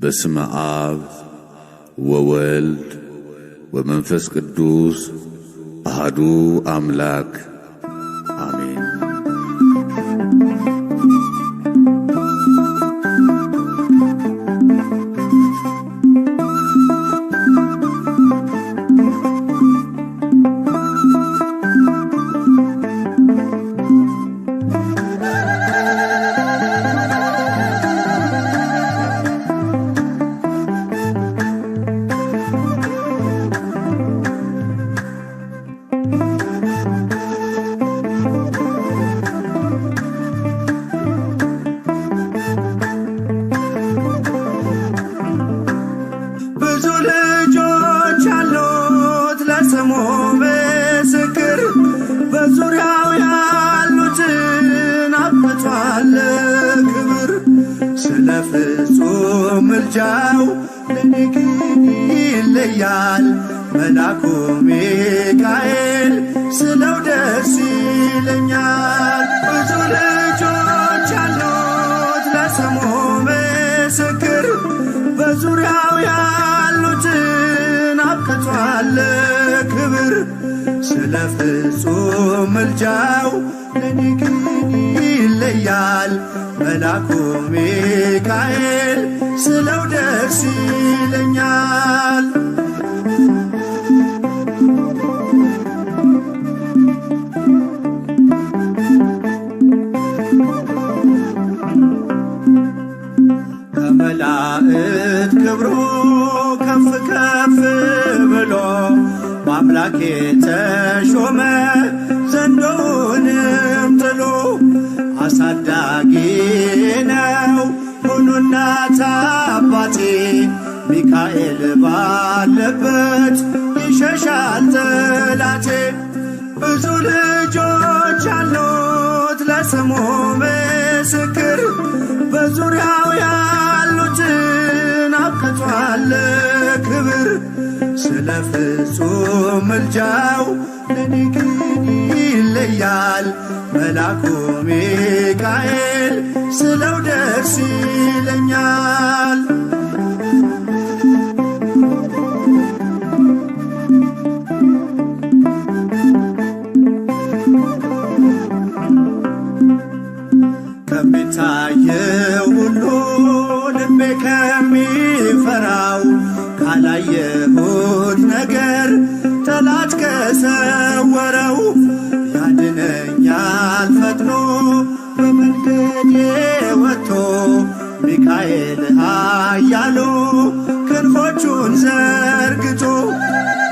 በስመ አብ ወወልድ ወመንፈስ ቅዱስ አሐዱ አምላክ አሜን። ስሙ ምስክር በዙሪያው ያሉትን አብቅቷል ክብር። ስለ ፍጹም ምልጃው ለኔ ግን ይለያል መልአኩ ሚካኤል ስለው ደስ ይለኛል። ብዙ ልጆች አሉት ለስሙ ምስክር በዙሪያው ያሉትን አብቅቷል ክብር። ስለ ፍጹም ምልጃው ለኔ ግን ይለያል መልአኩ ሚካኤል ስለው ደስ ይለኛል። ከመላእክት ክብሩ ከፍ ከፍ ብሎ በአምላክ የተሾመ ዘንዶውንም ጥሎ አሳዳጊ ነው ሁኑ እናት አባቴ። ሚካኤል ባለበት ይሸሻል ጠላቴ። ብዙ ልጆች አሉት ለስሙ ምስክር በዙሪያው ያሉትን አብቅቷል ክብር። ስለ ፍጹም ምልጃው ለኔ ግን ይለያል መልአኩ ሚካኤል ስለው ደስ ይለኛል። ከሚታየው ሁሉ ልቤ ከሚፈራው ካላየሁት ነገር ጠላት ከሰወረው ያድነኛል ፈጥኖ በመንገዴ ወጥቶ ሚካኤል ኃያሉ ክንፎቹን ዘርግቶ።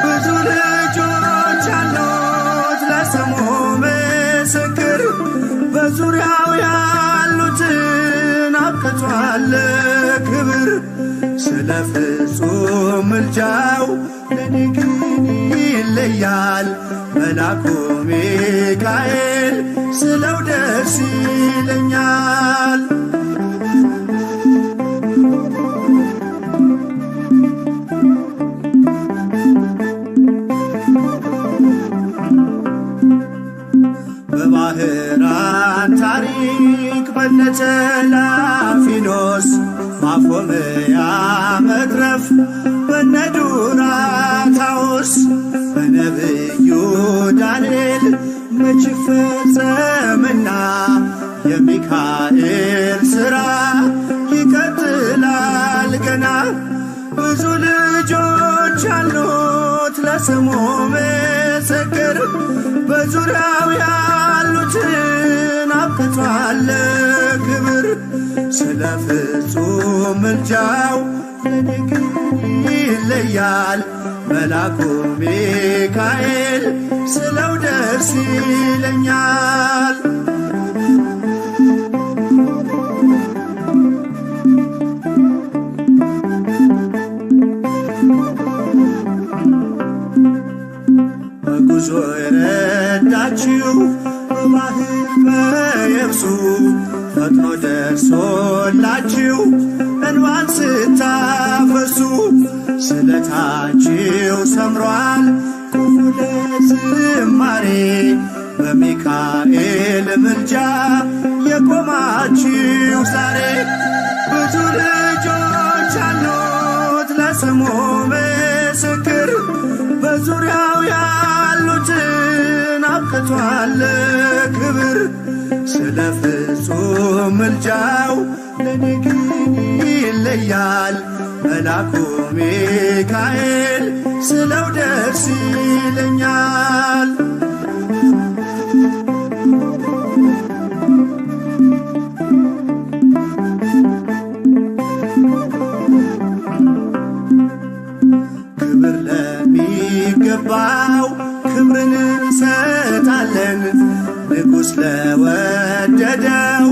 ብዙ ልጆች አሉት ለስሙ ምስክር በዙሪያው ያሉትን አብቅቷል ክብር። ስለ ፍጹም ምልጃው ለኔ ግን ይለያል መልአኩ ሚካኤል ስለው ደስ ይለኛል። በባህራን ታሪክ በነተላፊኖስ ማፎምያ መትረፍ በነዱራታውስ በነብዩ ዳንኤል መች ፈጸምና የሚካኤል ሥራ ይቀጥላል ገና። ብዙ ልጆች አሉት ለስሙ ምስክር በዙሪያው ያሉትን አብቅቷል ክብር። ስለ ፍጹም ምልጃው ለኔ ግን ይለያል መልአኩ ሚካኤል ስለው ደስ ይለኛል። በጉዞ የረዳችው በባህር በየብሱ ፈጥኖ ደርሶላችሁ እንባን ስታፈሱ ስለታችሁ ሰምሯል ቁሙ ለዝማሬ በሚካኤል ምልጃ የቆማችሁ ዛሬ። ብዙ ልጆች አሉ ለስሙ ምስክር በዙሪያው ያሉትን አብቅቷል ክብር። ስለ ፍጹም ምልጃው ለኔ ግን ይለያል መልአኩ ሚካኤል ስለው ደስ ይለኛል። ክብር ለሚገባው ክብርን እንሰጣለን፣ ንጉሥ ለወደደው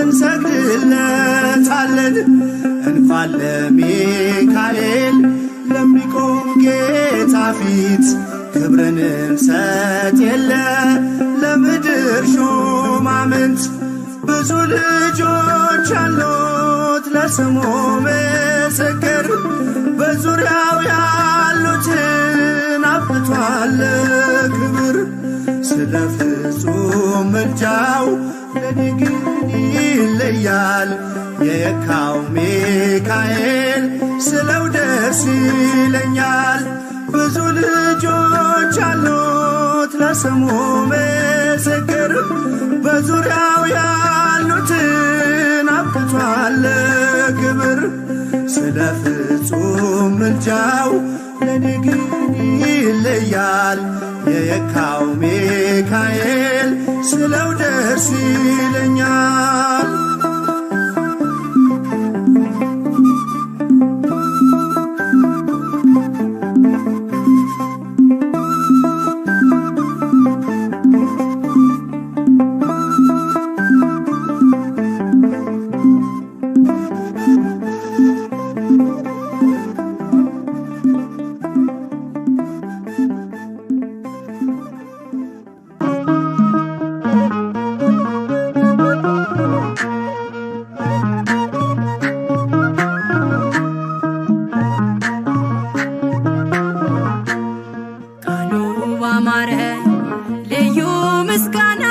እንሰግድለታለን። እንኳን ለሚካኤል ለሚቆም ጌታ ፊት ክብርን እንሰጥ የለ ለምድር ሹማምንት። ብዙ ልጆች አሉት ለስሙ ምስክር በዙሪያው ያሉትን አብቅቷል ክብር። ስለ ፍጹም ምልጃው ለኔ ግን ይለያል የየካው ሚካኤል ስለው ደስ ይለኛል። ብዙ ልጆች አሉት ለስሙ ምስክር በዙሪያው ያሉትን አብቅቷል ክብር። ስለ ፍጹም ምልጃው ለኔ ግን ይለያል የየካው ሚካኤል ስለው ደስ ይለኛል። ባማረ ልዩ ምስጋና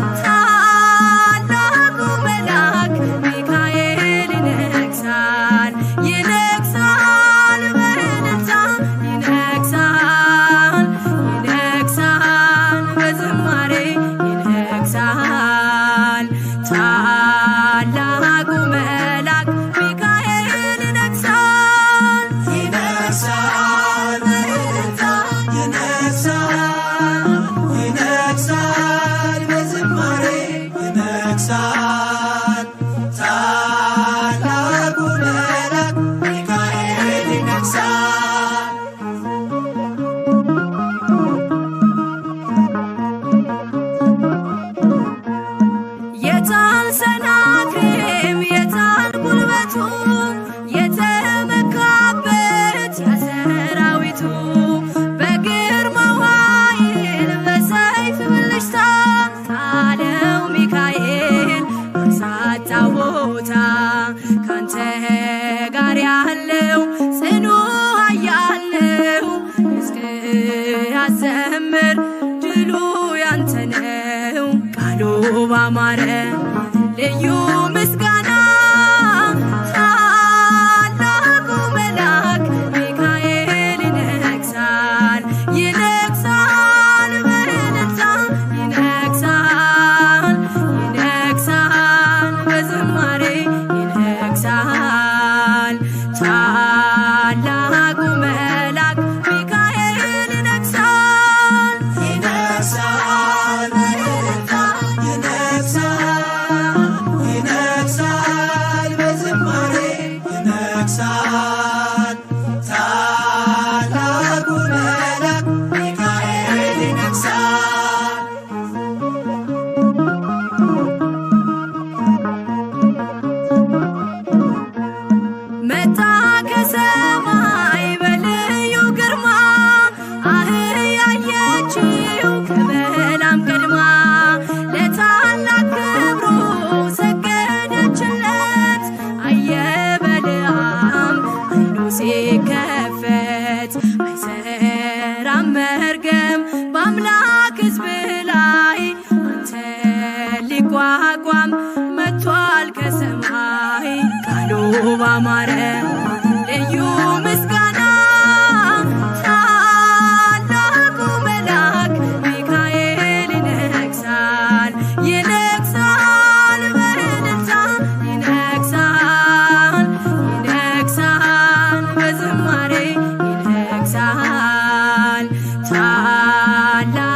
ታላቁ መልአክ ሚካኤል ይነግሣል ይነግሣል በእልልታ ይነግሣል ይነግሣል በዝማሬ ይነግሣል ታላቁ መልአክ ሚካኤል ይነግሣል ይነግሣል በእልልታ ይነግሣል ጋር ያለው ጽኑ ኃያል ነው። እስከ ያዘምር ድሉ ያንተ ነው። ቃሉ ባማረ ልዩ ምስጋና ታላቁ መልአክ ሚካኤል ይነግሣል ይነግሣል በእልልታ ይነግሣል ይነግሣል በዝማሬ ይነግሣል ታላቁ መልአክ ሚካኤል ይነግሣል ይነግሣል በእልልታ ይነግሣል ይነግሣል በዝማሬ ይነግሣል ታላቁ መልአክ ሚካኤል ይነግሣል። መጣ ከሰማይ በልዩ ግርማ አህያየችው ከበላም ቀድማ ለታላቅ ክብሩ ሰገደችለት። አየ በለዓም ዓይኑ ሲከፈት አይሰራም መርገም በአምላክ ሕዝብ ላይ አንተን ሊቋቋም መጥቷል ከሰማይ ቃሉ ባማረ ልዩ ምስጋና ታላቁ መልአክ ሚካኤል ይነግሣል ይነግሣል በእልልታ ይነግሣል ይነግሣል በዝማሬ ይነግሣል ታላቁ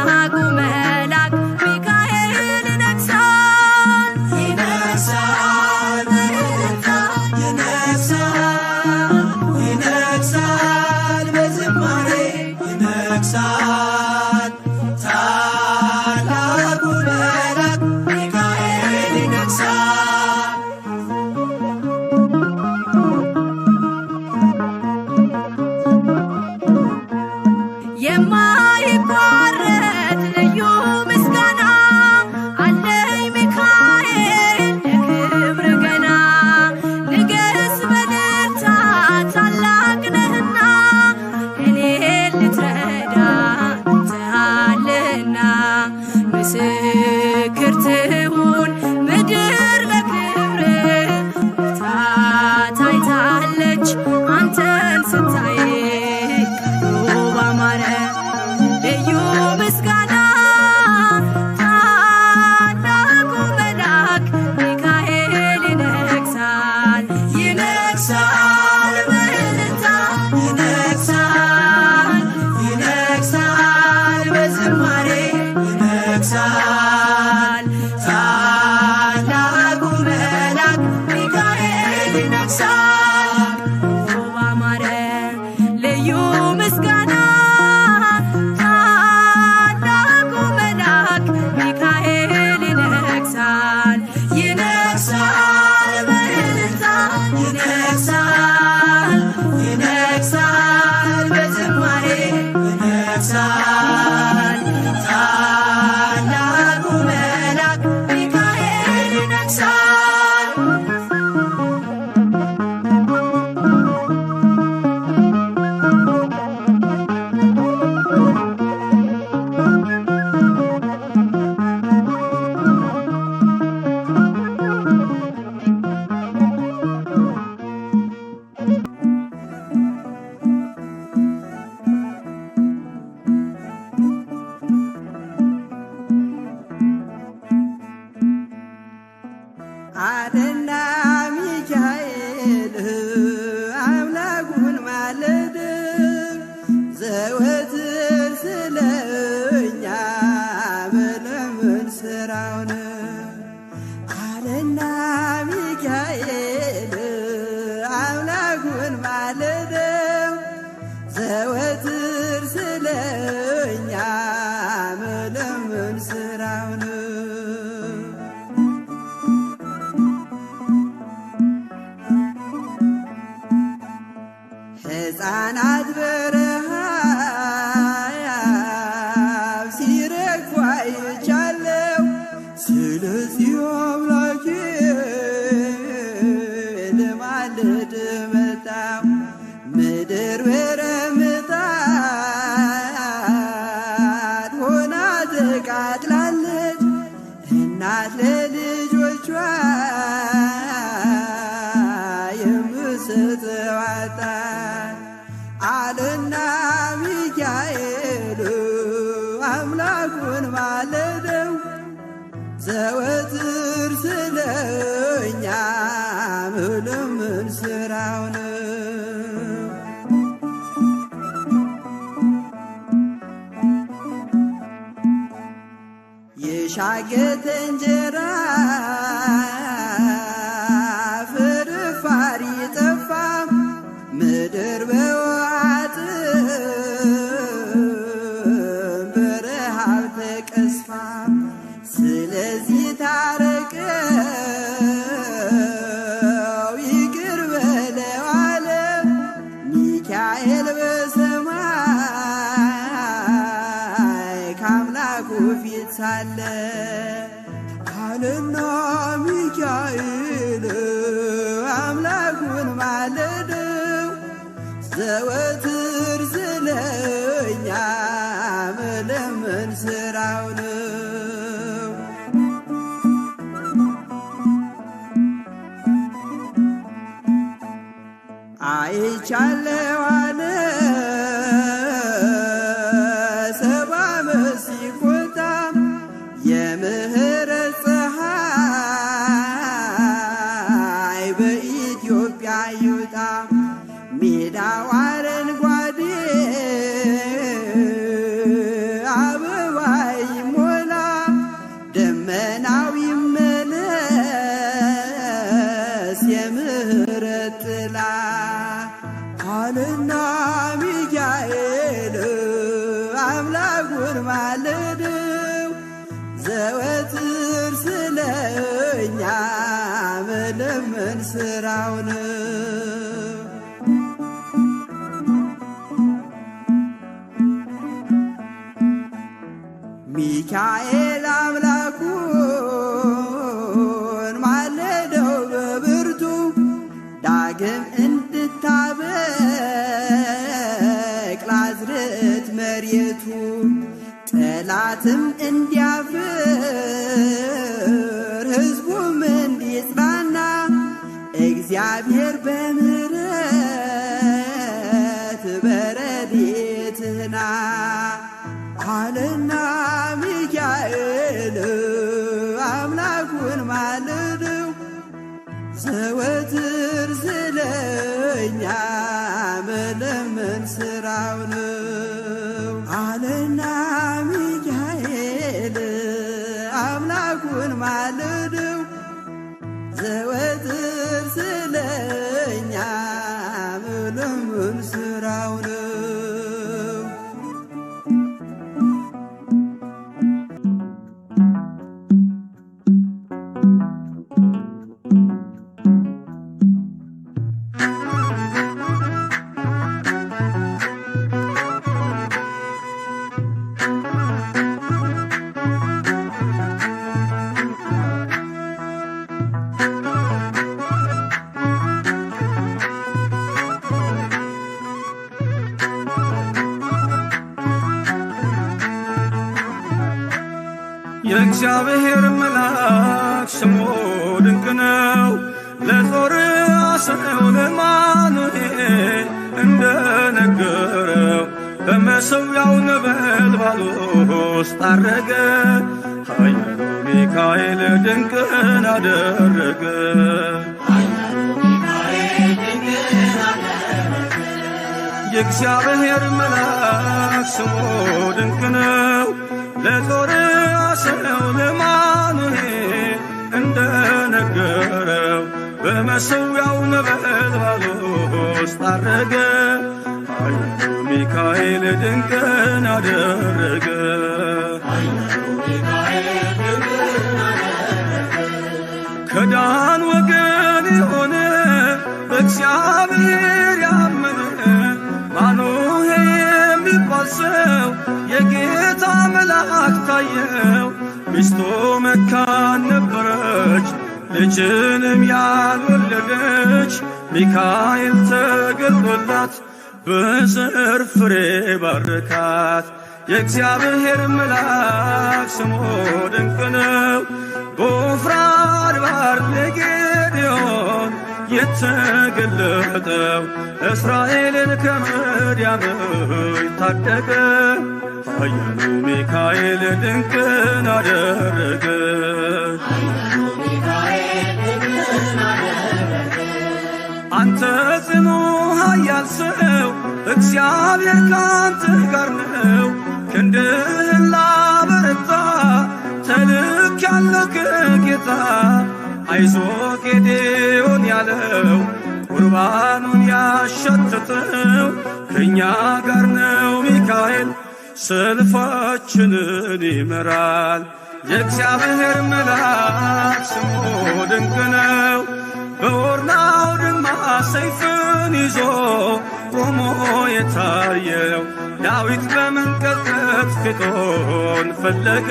መልአክ ሚካኤል ይነግሣል ይነግሣል በእልልታ ይነግሣል ይነግሣል በዝማሬ ይነግሣል ታላቁ መልአክ ሚካኤል ይነግሣል። የማይቋረጥ ልዩ ምስጋና አለኝ ሚካኤል ለክብር ገና ንገስ በልልታ ታላቅ ነህና እኔን ልትረዳ አንተሃልና ምስክር ትሁን ምድር ለክብር ብርታት አይታለች አንተን ስታይ ቃሉ ባማረ ልዩ ምስጋና ታላቁ መልአክ ሚካኤል ይነግሣል ይነግሣል በእልልታ ይነግሣል ይነግሣል በዝማሬ ይነግሣል ታላቁ መልአክ ሚካኤል ይነግሣል ባማረ ልማልድ መጣሁ ምድር በረምጣድ ሆና ተቃጥላለች እናት ለልጆቿ የምትሰጠው አጣ አለና ሚካኤል አምላኩን ማለደው ዘወትር ስለኛ ምልምን ስራው ነው። የሻገተ እንጀራ ፍርፋሪ ጠፋ ምድር በዋጥም በረሃብ ተቀስፋ ስለዚህ ታረቀው ይቅር በለው አለ ሚካኤል በሰማይ ከአምላኩ ፊት ሳለ አለና ሚካኤል አምላኩን ማለደው ዘወትር ስለኛ መለመን ስራው ነው። አይቻለው አለ ሰባ ዓመት ሲቆጣ የምህረት ፀሐይ በኢትዮጵያ ይውጣ ሜዳው አረንጓዴ አበባ ይሞላ ደመናው ይመለስ የምህረት ጥላ አለና ሚካኤል አምላኩን ማለደው ዘወትር ስለኛ መለመን ስራው ነው። ሚካኤል አምላኩን ማለደው በብርቱ ዳግም እንድታበቅል አዝርዕት መሬቱ ጠላትም እንዲያፍር ሕዝቡም እንዲጽናና እግዚአብሔር በምሕረት በረድኤትህና አለና ሚካኤል አምላኩን ማለደው ዘወትር ስለኛ መለመን ስራው ነው። አለና ሚካኤል አምላኩን ማለደው ዘወትር ስለኛ መለመን ስራው ነው። የእግዚአብሔር መልአክ ስሙ ድንቅ ነው ለጦር አስነው ለማኑኤል እንደነገረው በመሠዊያው ነበልባል ውስጥ አረገ ኃያሉ ሚካኤል ድንቅን አደረገ። የእግዚአብሔር መልአክ ስሙ ድንቅ ነው ለጦር አስነው ለማኑኤል እንደነገረው በመሠዊያው ነበልባል ውስጥ አረገ ኃያሉ ሚካኤል ድንቅን አደረገ። ከዳን ወገን የሆነ በእግዚአብሔር ያመነ ማኑሄ የሚባል ሰው የጌታ መልአክ ታየው። ሚስቱ መካን ነበረች ልጅንም ያልወለደች ያለች ሚካኤል ተገልጦላት በዘር ፍሬ ባረካት። የእግዚአብሔር መልአክ ስሙ ድንቅ ነው። በዖፍራ አድባር ለጌዴዎን የተገለጠው እስራኤልን ከምድያም ታደገ። ኃያሉ ሚካኤል ድንቅን አደረገ። አንተ ጽኑ ኃያል ሰው እግዚአብሔር ካንተ ጋር ነው። ክንድህን ላበረታ ተልኬአለሁ ከጌታ። አይዞ ጌዴዎን ያለው ቁርባኑን ያሸተተው ከእኛ ጋር ነው ሚካኤል ሰልፋችንን ይመራል። የእግዚአብሔር መልአክ ስሙ ድንቅ ነው። በኦርናው ድማ ሰይፍን ይዞ ቆሞ የታየው ዳዊት በመንቀጥቀጥ ፊቶን ፈለገ።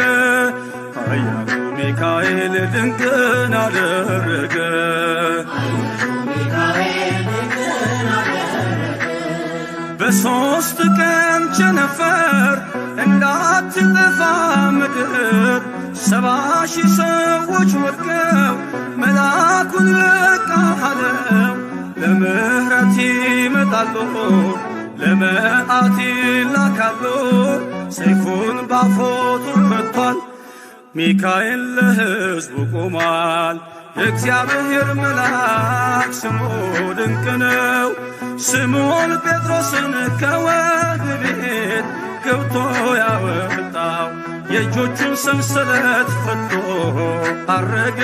ኃያሉ ሚካኤል ድንቅን አደረገ። በሦስት ቀን ቸነፈር እንዳትጠፋ ምድር 70,000 ሰዎች ወድቀው መልአኩን በቃ አለው። ለምሕረት ይመጣሉ ለመዓት ይላካሉ። ሰይፉን ባፎቱ መጥቷል ሚካኤል ለሕዝቡ ቆሟል። የእግዚአብሔር መልአክ ስሙ ድንቅ ነው። ስምዖን ጴጥሮስን ከወህኒ ቤት ገብቶ ያወጣው የእጆቹን ሰንሰለት ፈቶ አረገ።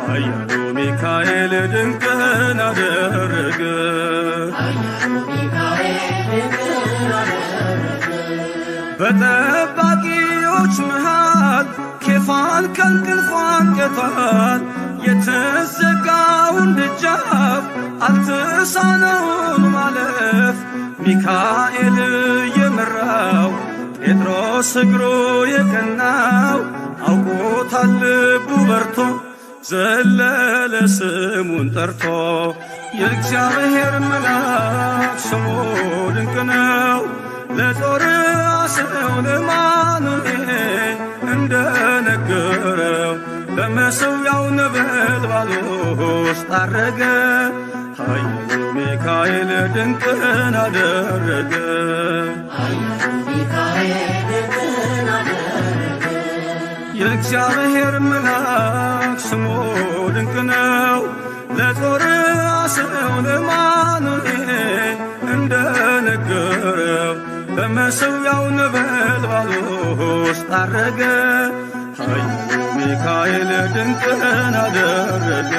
ኃያሉ ሚካኤል ድንቅን አደረገ። በጠባቂዎች መሃል ኬፋን ከእንቅልፏ አንቅቷል። የተዘጋውን ደጃፍ አልተሳነውን ማለፍ ሚካኤል የመራው ጴጥሮስ እግሩ የቀናው አውቆታል ልቡ በርቶ ዘለለ ስሙን ጠርቶ። የእግዚአብሔር መልአክ ስሙ ድንቅ ነው። ለጦር አስረው ለማኑኤል እንደነገረው በመሠዊያው ነበልባል ውስጥ አረገ። ኃያሉ ሚካኤል ድንቅን አደረገ። የእግዚአብሔር መልአክ ስሙ ድንቅ ነው። ለጦር አስረው ለማኑኤል እንደነገረው በመሠዊያው ነበልባል ውስጥ አረገ። ኃያሉ ሚካኤል ድንቅን አደረገ።